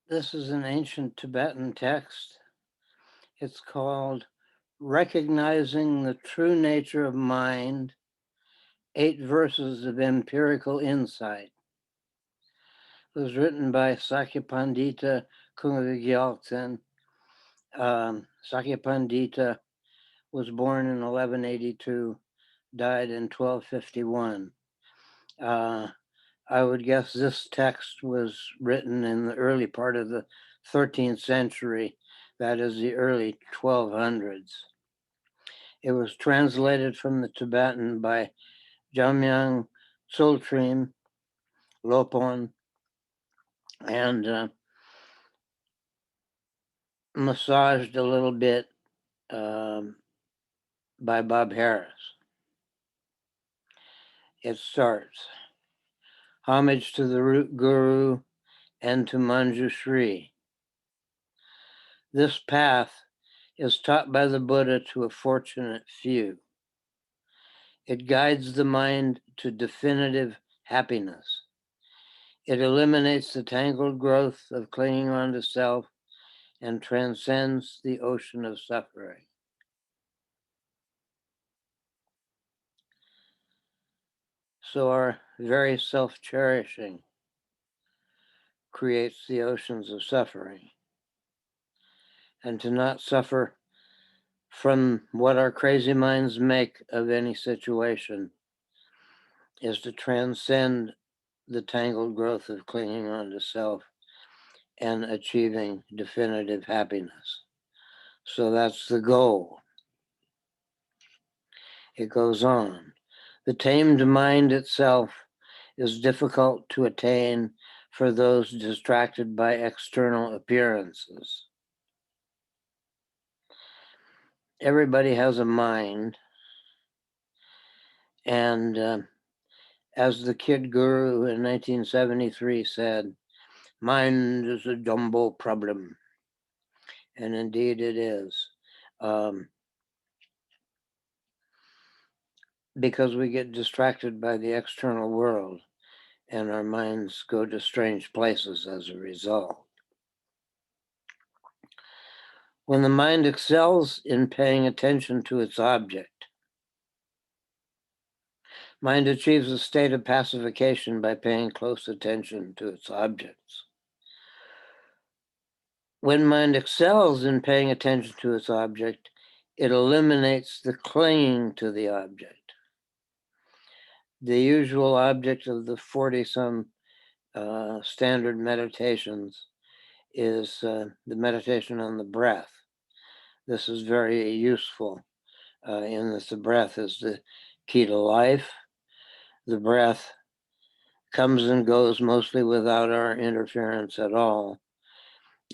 This is an ancient Tibetan text. It's called Recognizing the True Nature of Mind, 8 Verses of Empirical Insight. It was written by Sakyapandita Kungegyaltsen. Sakyapandita was born in 1182, died in 1251. I would guess this text was written in the early part of the 13th century, that is the early 1200s. It was translated from the Tibetan by Jamyang Tsultrim Lopon and massaged a little bit by Bob Harris. It starts, homage to the root guru and to Manjushri. This path is taught by the Buddha to a fortunate few. It guides the mind to definitive happiness. It eliminates the tangled growth of clinging on to self and transcends the ocean of suffering. So our very self-cherishing creates the oceans of suffering. And to not suffer from what our crazy minds make of any situation is to transcend the tangled growth of clinging on to self and achieving definitive happiness. So that's the goal. It goes on. The tamed mind itself is difficult to attain for those distracted by external appearances. Everybody has a mind, and as the Kid Guru in 1973 said, mind is a jumbo problem. And indeed it is. Because we get distracted by the external world and our minds go to strange places as a result. When the mind excels in paying attention to its object, mind achieves a state of pacification by paying close attention to its objects. When mind excels in paying attention to its object, it eliminates the clinging to the object. The usual object of the 40-some standard meditations is the meditation on the breath. This is very useful in that the breath is the key to life. The breath comes and goes mostly without our interference at all.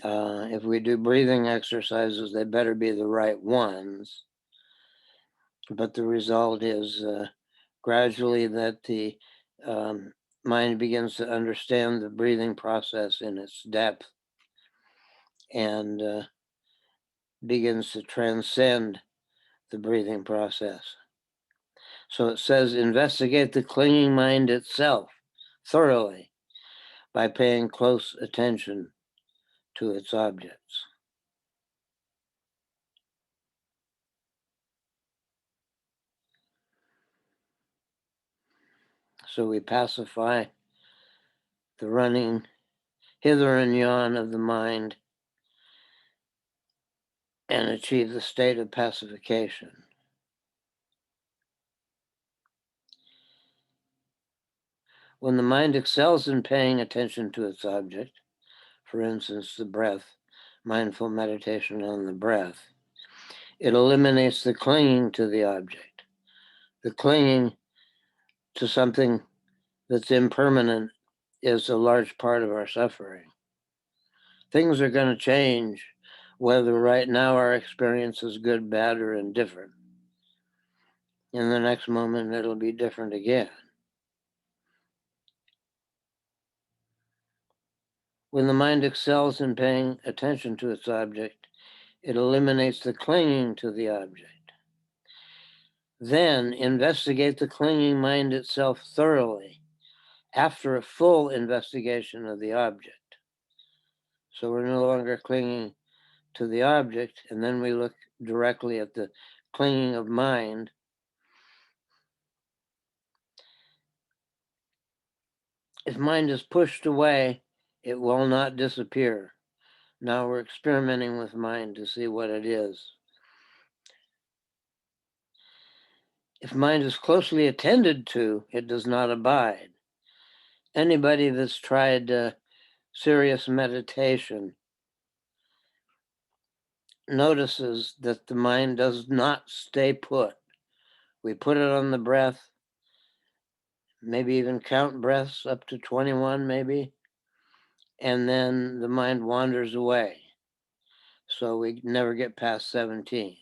If we do breathing exercises, they better be the right ones. But the result is gradually that the mind begins to understand the breathing process in its depth and begins to transcend the breathing process. So it says, investigate the clinging mind itself thoroughly by paying close attention to its objects. So we pacify the running hither and yon of the mind and achieve the state of pacification. When the mind excels in paying attention to its object, for instance, the breath, mindful meditation on the breath, it eliminates the clinging to the object. The clinging to something that's impermanent is a large part of our suffering. Things are going to change, whether right now our experience is good, bad, or indifferent. In the next moment, it'll be different again. When the mind excels in paying attention to its object, it eliminates the clinging to the object. Then investigate the clinging mind itself thoroughly after a full investigation of the object. So we're no longer clinging to the object, and then we look directly at the clinging of mind. If mind is pushed away, it will not disappear. Now we're experimenting with mind to see what it is. If mind is closely attended to, it does not abide. Anybody that's tried serious meditation notices that the mind does not stay put. We put it on the breath, maybe even count breaths up to 21, maybe, and then the mind wanders away. So we never get past 17.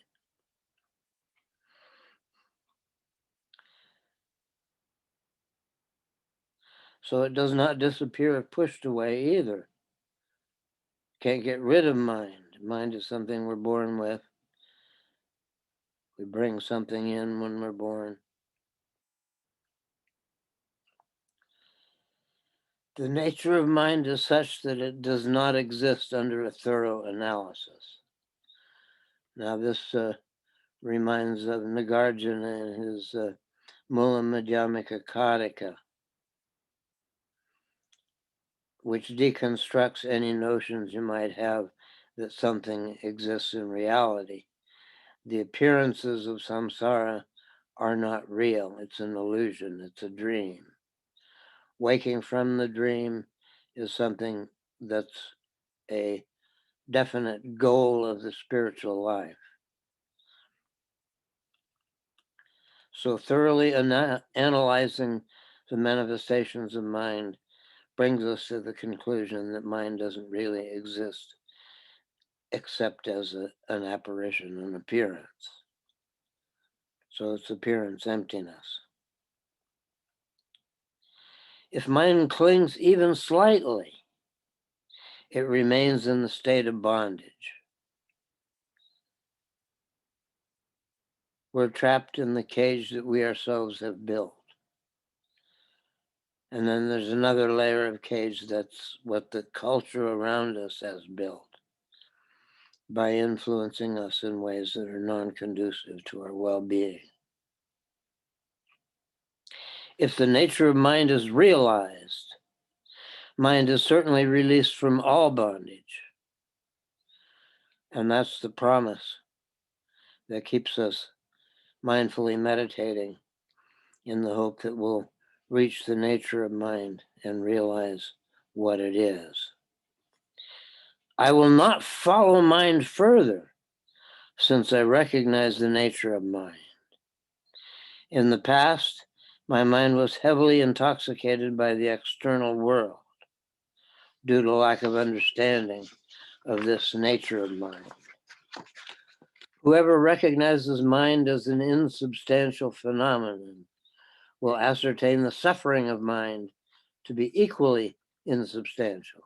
So it does not disappear if pushed away either. Can't get rid of mind. Mind is something we're born with. We bring something in when we're born. The nature of mind is such that it does not exist under a thorough analysis. Now, this reminds of Nagarjuna and his Mula Madhyamika Karika, which deconstructs any notions you might have that something exists in reality. The appearances of samsara are not real. It's an illusion. It's a dream. Waking from the dream is something that's a definite goal of the spiritual life. So thoroughly analyzing the manifestations of mind brings us to the conclusion that mind doesn't really exist except as an apparition, an appearance. So it's appearance emptiness. If mind clings even slightly, it remains in the state of bondage. We're trapped in the cage that we ourselves have built. And then there's another layer of cage that's what the culture around us has built by influencing us in ways that are non-conducive to our well-being. If the nature of mind is realized, mind is certainly released from all bondage. And that's the promise that keeps us mindfully meditating in the hope that we'll reach the nature of mind and realize what it is. I will not follow mind further since I recognize the nature of mind. In the past, my mind was heavily intoxicated by the external world due to lack of understanding of this nature of mind. Whoever recognizes mind as an insubstantial phenomenon will ascertain the suffering of mind to be equally insubstantial.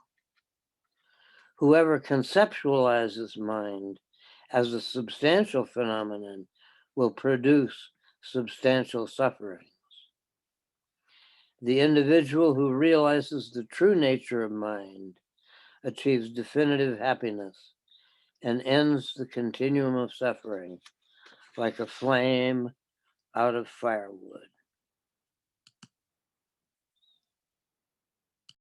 Whoever conceptualizes mind as a substantial phenomenon will produce substantial suffering. The individual who realizes the true nature of mind achieves definitive happiness and ends the continuum of suffering like a flame out of firewood.